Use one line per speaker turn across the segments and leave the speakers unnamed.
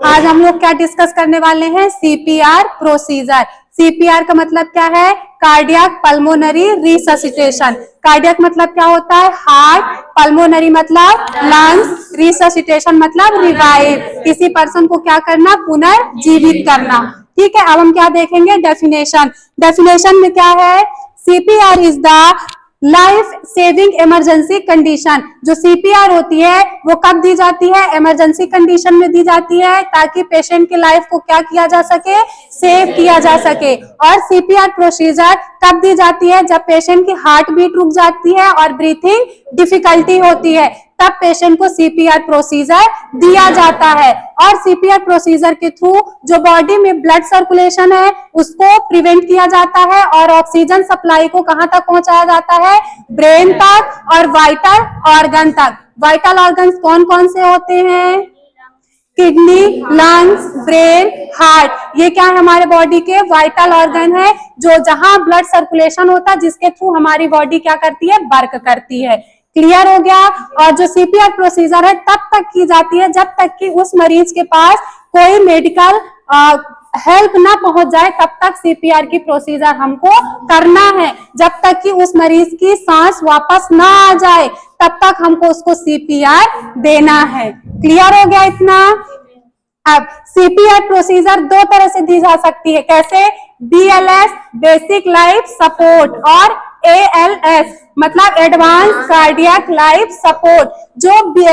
आज हम लोग क्या डिस्कस करने वाले हैं, सीपीआर प्रोसीजर। सीपीआर का मतलब क्या है, कार्डियक पल्मोनरी रिससिटेशन। कार्डियक मतलब क्या होता है, हार्ट, पल्मोनरी मतलब लंग्स, रिससिटेशन मतलब रिवाइव, किसी पर्सन को क्या करना, पुनर्जीवित करना। ठीक है, अब हम क्या देखेंगे, डेफिनेशन। डेफिनेशन में क्या है, CPR is the life saving emergency condition. जो सीपीआर होती है वो कब दी जाती है, इमरजेंसी कंडीशन में दी जाती है, ताकि पेशेंट की लाइफ को क्या किया जा सके, सेव किया जा सके। और सीपीआर प्रोसीजर कब दी जाती है, जब पेशेंट की हार्ट बीट रुक जाती है और ब्रीथिंग डिफिकल्टी होती है, तब पेशेंट को सीपीआर प्रोसीजर दिया जाता है। और सीपीआर प्रोसीजर के थ्रू जो बॉडी में ब्लड सर्कुलेशन है उसको प्रिवेंट किया जाता है और ऑक्सीजन सप्लाई को कहां तक पहुंचाया जाता है, ब्रेन तक और वाइटल ऑर्गन तक। वाइटल ऑर्गन्स कौन कौन से होते हैं, किडनी, लंग्स, ब्रेन, हार्ट। ये क्या है, हमारे बॉडी के वाइटल ऑर्गन है, जो जहां ब्लड सर्कुलेशन होता है, जिसके थ्रू हमारी बॉडी क्या करती है, वर्क करती है। क्लियर हो गया। और जो सीपीआर प्रोसीजर है तब तक की जाती है जब तक कि उस मरीज के पास कोई मेडिकल हेल्प ना पहुंच जाए, तब तक सीपीआर की प्रोसीजर हमको करना है। जब तक कि उस मरीज की सांस वापस ना आ जाए तब तक हमको उसको सीपीआर देना है। क्लियर हो गया इतना। अब सीपीआर प्रोसीजर दो तरह से दी जा सकती है, कैसे, बीएलएस बेसिक लाइफ सपोर्ट और एएलएस मतलब एडवांस कार्डियक लाइफ सपोर्ट। जो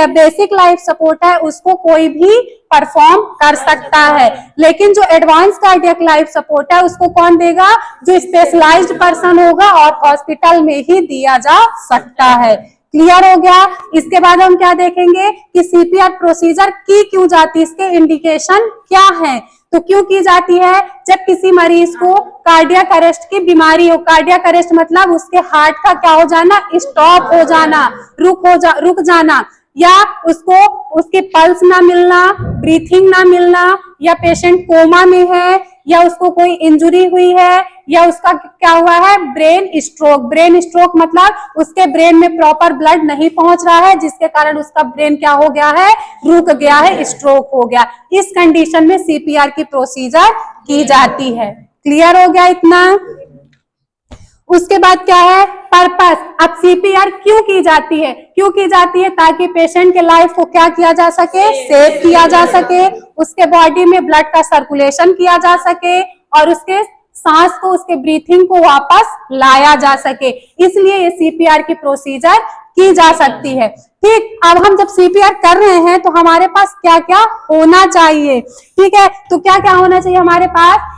बेसिक लाइफ सपोर्ट है उसको कोई भी परफॉर्म कर सकता है, लेकिन जो एडवांस कार्डियक लाइफ सपोर्ट है उसको कौन देगा, जो स्पेशलाइज्ड पर्सन होगा और हॉस्पिटल में ही दिया जा सकता है। क्लियर हो गया। इसके बाद हम क्या देखेंगे कि सीपीआर प्रोसीजर की क्यों जाती है, इसके इंडिकेशन क्या है। तो क्यों की जाती है, जब किसी मरीज को कार्डियक अरेस्ट की बीमारी हो। कार्डियक अरेस्ट मतलब उसके हार्ट का क्या हो जाना, स्टॉप हो जाना, रुक जाना, या उसको उसकी पल्स ना मिलना, ब्रीथिंग ना मिलना, या पेशेंट कोमा में है, या उसको कोई इंजुरी हुई है, या उसका क्या हुआ है, ब्रेन स्ट्रोक। ब्रेन स्ट्रोक मतलब उसके ब्रेन में प्रॉपर ब्लड नहीं पहुंच रहा है, जिसके कारण उसका ब्रेन क्या हो गया है, रुक गया है, स्ट्रोक हो गया। इस कंडीशन में सीपीआर की प्रोसीजर की जाती है। क्लियर हो गया इतना। उसके बाद क्या है, पर्पस। अब सीपीआर क्यों की जाती है, क्यों की जाती है, ताकि पेशेंट के लाइफ को क्या किया जा सके, सेव किया जा सके, उसके बॉडी में ब्लड का सर्कुलेशन किया जा सके और उसके सांस को, उसके ब्रीथिंग को वापस लाया जा सके। इसलिए ये सीपीआर की प्रोसीजर की जा सकती है। ठीक, अब हम जब सीपीआर कर रहे हैं तो हमारे पास क्या क्या होना चाहिए। ठीक है, तो क्या क्या होना चाहिए हमारे पास,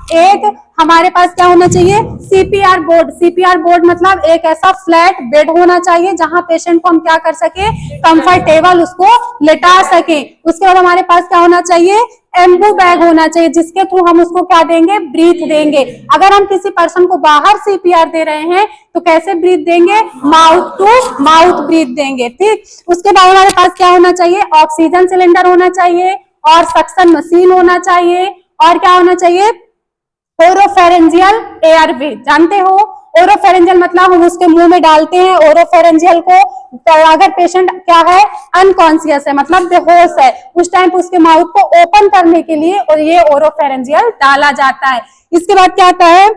हमारे पास क्या होना चाहिए, सीपीआर बोर्ड। सीपीआर बोर्ड मतलब एक ऐसा फ्लैट बेड होना चाहिए जहां पेशेंट को हम क्या कर सके, कंफर्टेबल उसको लेटा सके। उसके बाद हमारे पास क्या होना चाहिए, एम्बू बैग होना चाहिए, जिसके थ्रू हम उसको क्या देंगे, ब्रीथ देंगे। अगर हम किसी पर्सन को बाहर सीपीआर दे रहे हैं तो कैसे ब्रीथ देंगे, माउथ टू माउथ ब्रीथ देंगे। ठीक, उसके बाद हमारे पास क्या होना चाहिए, ऑक्सीजन सिलेंडर होना चाहिए और सक्शन मशीन होना चाहिए। और क्या होना चाहिए, ओरोफेरेंजियल एयरवे। जानते हो ओरोफेरेंजियल मतलब हम उसके मुंह में डालते हैं ओरोफेरेंजियल को, तो अगर पेशेंट क्या है, अनकॉन्शियस है मतलब बेहोश है, उस टाइम पे उसके माउथ को ओपन करने के लिए और ये ओरोफेरेंजियल डाला जाता है। इसके बाद क्या आता है,